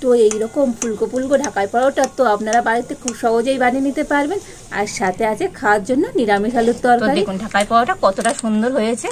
তো এইরকম ফুলকো ফুলকো ঢাকাই পরোটা তো আপনারা বাড়িতে খুব সহজেই বানিয়ে নিতে পারবেন। আর সাথে আছে খাওয়ার জন্য নিরামিষ আলুর তরকারি। দেখুন ঢাকাই পরোটা কতটা সুন্দর হয়েছে,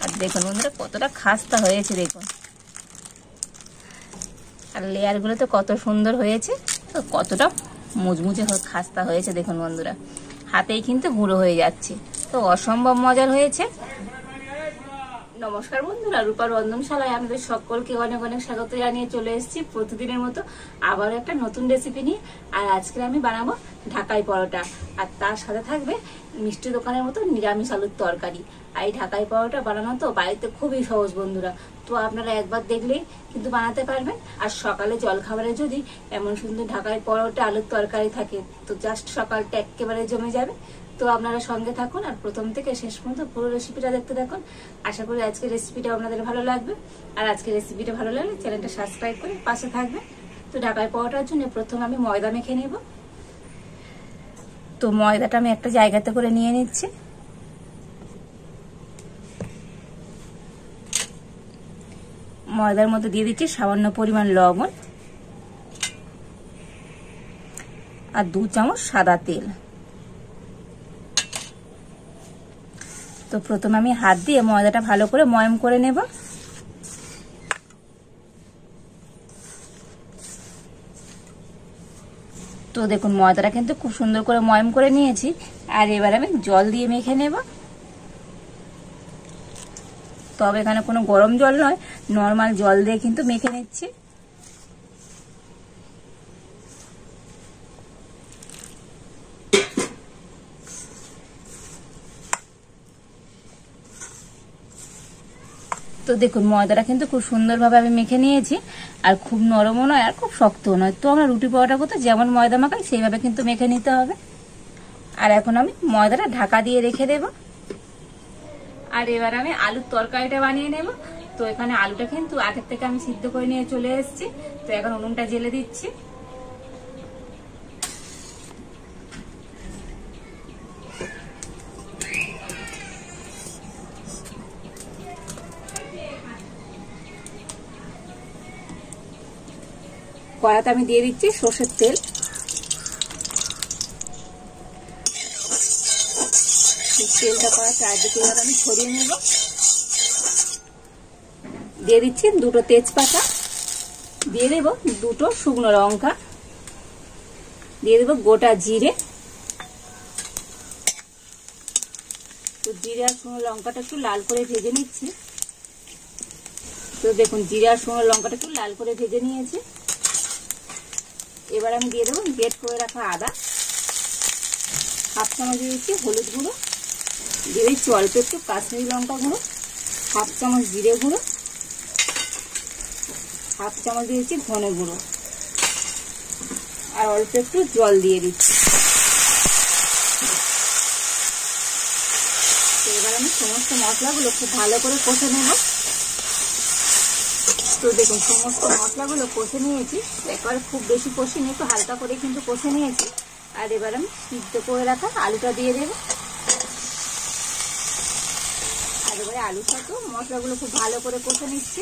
আর দেখুন বন্ধুরা কতটা খাস্তা হয়েছে দেখুন, আর লেয়ারগুলো তো কত সুন্দর হয়েছে, তো কতটা মুচমুচে খাস্তা হয়েছে দেখুন বন্ধুরা, হাতেই কিন্তু গুঁড়ো হয়ে যাচ্ছে, তো অসম্ভব মজার হয়েছে। নমস্কার বন্ধুরা, রূপার রন্ধনশালায় আমাদের সকলকে অনেক অনেক স্বাগত জানিয়ে চলে এসেছি প্রতিদিনের মতো আবারও একটা নতুন রেসিপি নিয়ে। আর আজকে আমি বানাবো ঢাকাই পরোটা, আর তার সাথে থাকবে মিষ্টি দোকানের মতো নিরামিষ আলুর তরকারি। আর এই ঢাকাই পরোটা বানানো তো বাড়িতে খুবই সহজ বন্ধুরা, তো আপনারা একবার দেখলেই কিন্তু বানাতে পারবেন। আর সকালে জলখাবারে যদি এমন সুন্দর ঢাকাই পরোটা আলুর তরকারি থাকে তো জাস্ট সকালটা একেবারে জমে যাবে। তো আপনারা সঙ্গে থাকুন আর প্রথম থেকে শেষ পর্যন্ত পুরো রেসিপিটা দেখতে থাকুন। আশা করি আজকের রেসিপিটা আপনাদের ভালো লাগবে। আর আজকের রেসিপিটা ভালো লাগলে চ্যানেলটা সাবস্ক্রাইব করে পাশে থাকবে। তো ঢাকাই পরোটার জন্য প্রথম আমি ময়দা মেখে নেব। তো ময়দাটা আমি একটা জায়গাতে করে নিয়ে নিচ্ছি। ময়দার মধ্যে দিয়ে দিচ্ছি সামান্য পরিমাণ লবণ আর 2 চামচ সাদা তেল। তো প্রথমে আমি হাত দিয়ে ময়দাটা ভালো করে ময়ম করে নেব। তো দেখুন ময়দাটা কিন্তু খুব সুন্দর করে ময়ম করে নিয়েছি। আর এবার আমি জল দিয়ে মেখে নেব। তবে এখানে কোনো গরম জল নয়, নর্মাল জল দিয়ে কিন্তু মেখে নিচ্ছি। তো দেখুন ময়দাটা কিন্তু খুব সুন্দরভাবে আমি মেখে নিয়েছি, আর খুব নরমও নয় আর খুব শক্তও নয়। তো আমরা রুটি পরোটা করতে যেমন ময়দা মাখাই সেইভাবে কিন্তু মেখে নিতে হবে। আর এখন আমি ময়দাটা ঢাকা দিয়ে রেখে দেব। আর এবার আমি আলুর তরকারিটা বানিয়ে নেব। তো এখানে আলুটা কিন্তু আগের থেকে আমি সিদ্ধ করে নিয়ে চলে এসেছি। তো এখন উনুনটা জ্বেলে দিচ্ছি। কড়াতে আমি দিয়ে দিচ্ছি সরষের তেল। তেলটা কড়া চারদিকে এবার আমি ছড়িয়ে নেব। দিয়ে দিচ্ছি 2টো তেজপাতা, দিয়ে দেব 2টো শুকনো লঙ্কা, দিয়ে দেব গোটা জিরে। তো জিরে আর শুকনো লঙ্কাটা একটু লাল করে ভেজে নিচ্ছি। তো দেখুন জিরে আর শুকনো লঙ্কাটা একটু লাল করে ভেজে নিয়েছি। এবার আমি দিয়ে দেবো গ্রেট করে রাখা আদা, 1/2 চামচ দিয়ে দিচ্ছি হলুদ গুঁড়ো, দিয়ে দিচ্ছি অল্প একটু কাশ্মীরি লঙ্কা গুঁড়ো, 1/2 চামচ জিরে গুঁড়ো, 1/2 চামচ দিয়ে দিচ্ছি ধনে গুঁড়ো, আর অল্প একটু জল দিয়ে দিচ্ছি। তো এবার আমি সমস্ত মশলাগুলো খুব ভালো করে কষে নেব। তো দেখুন সমস্ত মশলাগুলো কষে নিয়েছি, একবারে খুব বেশি কষিনি, একটু হালকা করে কিন্তু কষে নিয়েছি। আর এবার আমি সিদ্ধ করে রাখা আলুটা দিয়ে দেব। আর এবারে আলুর সাথে মশলাগুলো খুব ভালো করে কষে নিচ্ছি।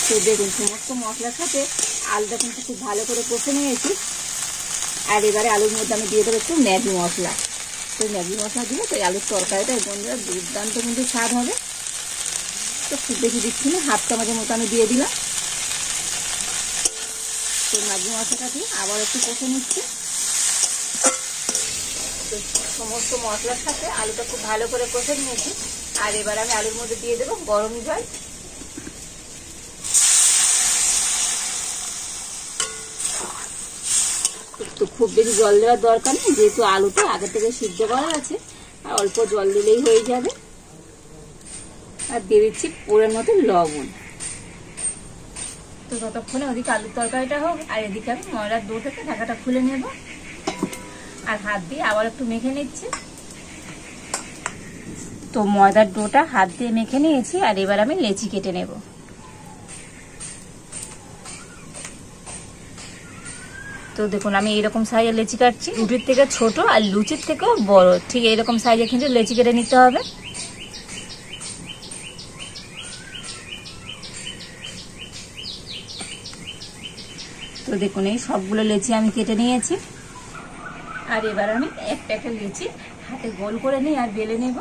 তো দেখুন সমস্ত মশলার সাথে আলুটা কিন্তু খুব ভালো করে কষে নিয়েছি। আর এবারে আলুর মধ্যে আমি দিয়ে দেবো একটু ম্যাগি মশলা। তো ম্যাগি মশলা দিলে তো আলুর তরকারিটা বন্ধুরা দুর্দান্ত কিন্তু স্বাদ হবে। তো খুব বেশি দিচ্ছি না, 1/2 চামচের মতো আমি দিয়ে দিলাম। তো ম্যাগি মশলাটা দিয়ে আবার একটু কষে নিচ্ছি। তো সমস্ত মশলার সাথে আলুটা খুব ভালো করে কষে নিয়েছি। আর এবার আমি আলুর মধ্যে দিয়ে দেবো গরম জল। তো খুব বেশি জল দেওয়ার দরকার নেই, যেহেতু আলুটা আগে থেকে সিদ্ধ করা আছে, আর অল্প জল দিলেই হয়ে যাবে। আর দিয়ে দিচ্ছি পরিমাণ মতো লবণ। তো ততক্ষণে ওদিকে আলুর তরকারিটা হোক, আর এদিকে আমি ময়দার ডো থেকে ঢাকাটা খুলে নেব। আর হাত দিয়ে আবার একটু মেখে নিচ্ছি। তো ময়দার ডোটা হাত দিয়ে মেখে নিয়েছি। আর এবার আমি লেচি কেটে নেব। তো দেখুন আমি এরকম সাইজের লেচি কাটছি, রুটির থেকে ছোট আর লুচির থেকেও বড়, ঠিক এরকম সাইজে কিন্তু লেচি কেটে নিতে হবে। তো দেখুন এই সবগুলো লেচি আমি কেটে নিয়েছি। আর এবার আমি একটা একটা লেচি হাতে গোল করে নিই আর বেলে নেব।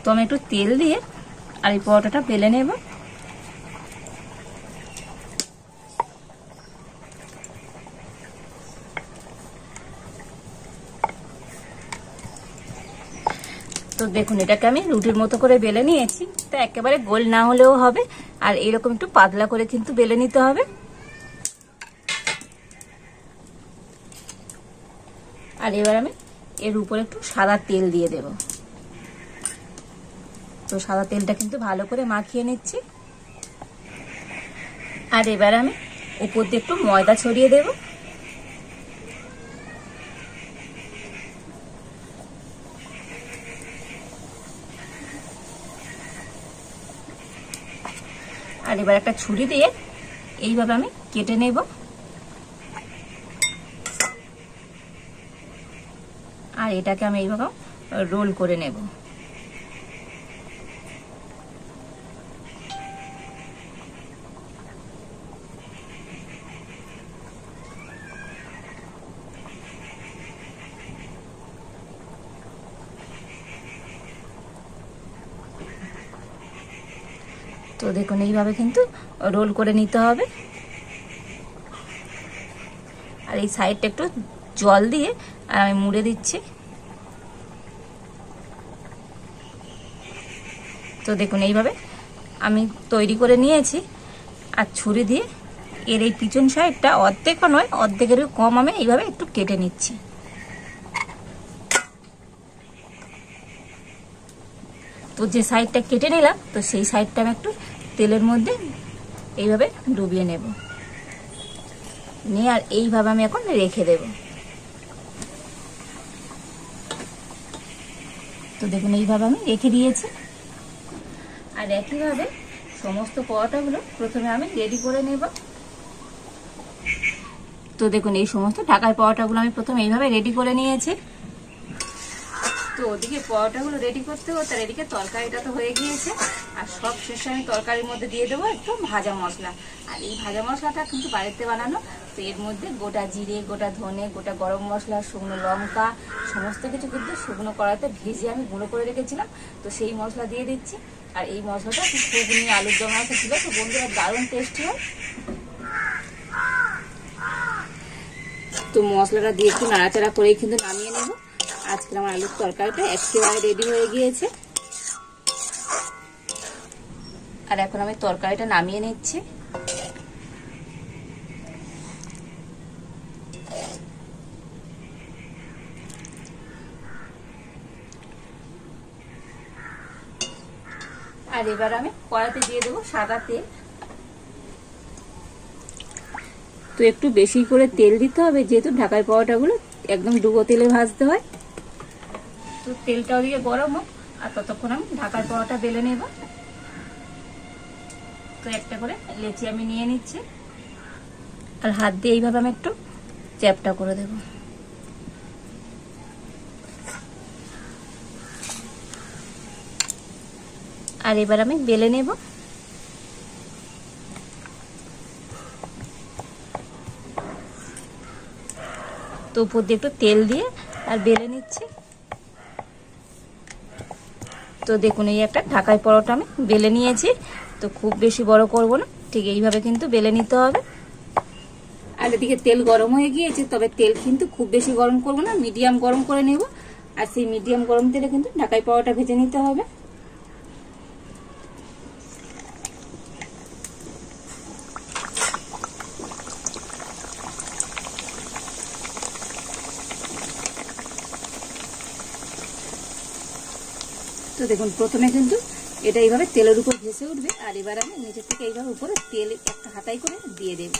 তো আমি একটু তেল দিয়ে আর এই পরোটাটা বেলে নেব। তো দেখুন এটাকে আমি রুটির মতো করে বেলে নিয়েছি। তো একেবারে গোল না হলেও হবে, আর এরকম একটু পাতলা করে কিন্তু বেলে নিতে হবে। আর এবার আমি এর উপরে একটু সাদা তেল দিয়ে দেব। তো সাদা তেলটা কিন্তু ভালো করে মাখিয়ে নিচ্ছি। আর এবার আমি উপর দিয়ে একটু ময়দা ছড়িয়ে দেব। আর এবার একটা ছুরি দিয়ে এইভাবে আমি কেটে নেব। আর এটাকে আমি এইভাবে রোল করে নেব। তো দেখুন এইভাবে কিন্তু রোল করে নিতে হবে। আর এই সাইডটা একটু জল দিয়ে আর আমি মুড়ে দিচ্ছি। তো দেখুন এইভাবে আমি তৈরি করে নিয়েছি। আর ছুরি দিয়ে এর এই পিছন সাইডটা অর্ধেকও নয়, অর্ধেকেরও কম আমি এইভাবে একটু কেটে নিচ্ছি। তো যে সাইডটা কেটে নিলাম, তো সেই সাইডটা আমি একটু তেলের মধ্যে এইভাবে ডুবিয়ে নেব, নিয়ে আর এইভাবে আমি এখন রেখে দেব। তো দেখুন এইভাবে আমি রেখে দিয়েছি। আর একইভাবে সমস্ত পরোটাগুলো প্রথমে আমি রেডি করে নেব। তো দেখুন এই সমস্ত ঢাকার পরোটাগুলো আমি প্রথমে এইভাবে রেডি করে নিয়েছি। তো ওদিকে পরোটাগুলো রেডি করতে হতো, আর এদিকে তরকারিটা তো হয়ে গিয়েছে। আর সব শেষে আমি তরকারির মধ্যে দিয়ে দেবো একটু ভাজা মশলা। আর এই ভাজা মশলাটা কিন্তু বাড়িতে বানানো। তো এর মধ্যে গোটা জিরে, গোটা ধনে, গোটা গরম মশলা, শুকনো লঙ্কা সমস্ত কিছু কিন্তু শুকনো কড়াইতে ভিজিয়ে আমি গুঁড়ো করে রেখেছিলাম। তো সেই মশলা দিয়ে দিচ্ছি। আর এই মশলাটা ঘুগনি, আলুর দম আছে ছিল, তো বন্ধুরা দারুণ টেস্টি হয়। তো মশলাটা দিয়ে একটু নাড়াচাড়া করেই কিন্তু নামিয়ে নেব। আজকে আমার আলুর তরকারিটা একেবারে রেডি হয়ে গিয়েছে। আর এখন আমি তরকারিটা নামিয়ে নিচ্ছি। আর এবার আমি কড়াতে দিয়ে দেবো সাদা তেল। তো একটু বেশি করে তেল দিতে হবে, যেহেতু ঢাকার পরোটাগুলো একদম ডুবো তেলে ভাজতে হয়। তো তেলটা ওদিকে গরম হোক, আর ততক্ষণ আমি ঢাকার পরোটা বেলে নেব। তো একটা করে লেচি আমি নিয়ে নিচ্ছি, আর হাত দিয়ে এইভাবে আমি একটু চ্যাপটা করে দেব। আর এবার আমি বেলে নেব। তো উপর দিয়ে একটু তেল দিয়ে আর বেলে নিচ্ছি। তো দেখুন এই একটা ঢাকাই পরোটা আমি বেলে নিয়েছি। তো খুব বেশি বড় করব না, ঠিক এইভাবে কিন্তু বেলে নিতে হবে। আর এদিকে তেল গরম হয়ে গিয়েছে, তবে তেল কিন্তু খুব বেশি গরম করব না, মিডিয়াম গরম করে নেব। আর সেই মিডিয়াম গরম তেলে কিন্তু ঢাকাই পরোটা ভেজে নিতে হবে। তো দেখুন প্রথমে কিন্তু এটা এইভাবে তেলের উপর ভেসে উঠবে। আর এবার আমি নিচের থেকে এইভাবে উপরে তেল একটা হাতাই করে দিয়ে দেব।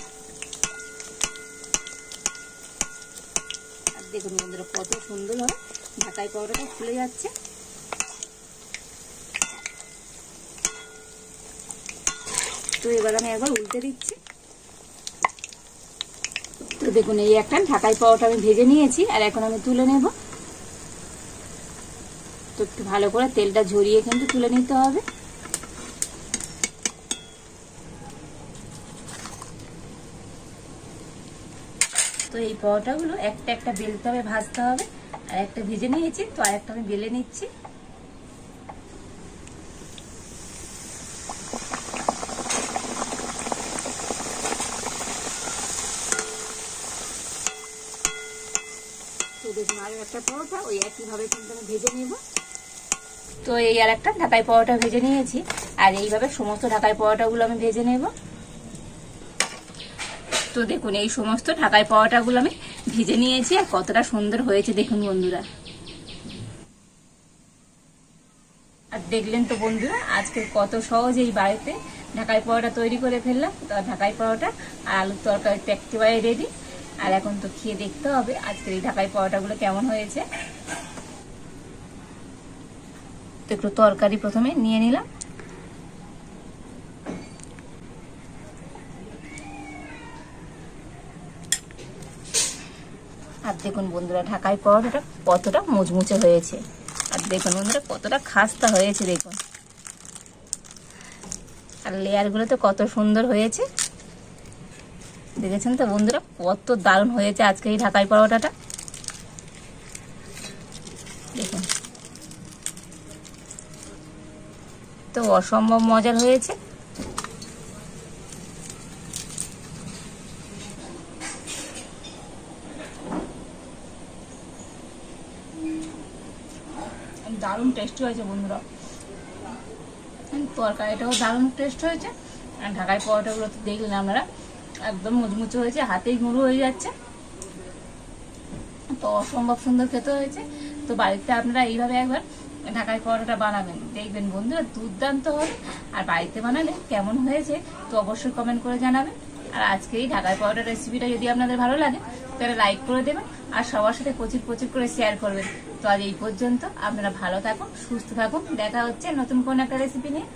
আর দেখুন বন্ধুরা কত সুন্দর হয় ঢাকাই পরোটাটা ফুলে যাচ্ছে। তো এবার আমি একবার উল্টে দিচ্ছি। তো দেখুন এই একটা ঢাকাই পরোটা আমি ভেজে নিয়েছি, আর এখন আমি তুলে নেব। তো একটু ভালো করে তেলটা ঝরিয়ে কিন্তু তুলে নিতে হবে। তো এই পরোটাগুলো একটা একটা বেলতে হবে, ভাজতে হবে। আর একটা ভেজে নিয়েছি, তো আর একটা আমি বেলে নিচ্ছি। তো দেখুন আরো একটা পরোটা ওই একইভাবে কিন্তু আমি ভেজে নেব। তো এই আর একটা ঢাকাই পরোটা ভেজে নিয়েছি, আর এইভাবে সমস্ত ঢাকাই পরোটাগুলো আমি ভেজে নেব। তো দেখুন এই সমস্ত ঢাকাই পরোটাগুলো আমি ভেজে নিয়েছি, আর কতটা সুন্দর হয়েছে দেখুন বন্ধুরা। আর দেখলেন তো বন্ধুরা আজকে কত সহজে এই বাড়িতে ঢাকাই পরোটা তৈরি করে ফেললাম। তো ঢাকাই পরোটা আর আলুর তরকারি তো একেবারে রেডি। আর এখন তো খেয়ে দেখতে হবে আজকের এই ঢাকাই পরোটাগুলো কেমন হয়েছে। তো একটু তরকারি প্রথমে নিয়ে নিলাম। আর দেখুন বন্ধুরা ঢাকাই পরোটাটা কতটা মুচমুচে হয়েছে, আর দেখুন বন্ধুরা কতটা খাস্তা হয়েছে দেখুন। আর লেয়ারগুলো তো কত সুন্দর হয়েছে, দেখেছেন তো বন্ধুরা কত দারুণ হয়েছে আজকে এই ঢাকাই পরোটাটা। দেখুন তো অসম্ভব মজার হয়েছে। দারুণ টেস্টি হয়েছে বন্ধুরা, তরকারিটাও দারুণ টেস্ট হয়েছে। আর ঢাকাই পরোটাগুলো তো দেখলেন আপনারা একদম মুচমুচে হয়েছে, হাতেই গুঁড়ো হয়ে যাচ্ছে। তো অসম্ভব সুন্দর খেতে হয়েছে। তো বাড়িতে আপনারা এইভাবে একবার ঢাকাই পরোটাটা বানাবেন, দেখবেন বন্ধুরা দুর্দান্ত হবে। আর বাড়িতে বানালে কেমন হয়েছে তো অবশ্যই কমেন্ট করে জানাবেন। আর আজকে এই ঢাকাই পরোটার রেসিপিটা যদি আপনাদের ভালো লাগে তাহলে লাইক করে দেবেন, আর সবার সাথে প্রচুর প্রচুর করে শেয়ার করবেন। তো আজ এই পর্যন্ত, আপনারা ভালো থাকুন, সুস্থ থাকুন, দেখা হচ্ছে নতুন কোন একটা রেসিপি নিয়ে।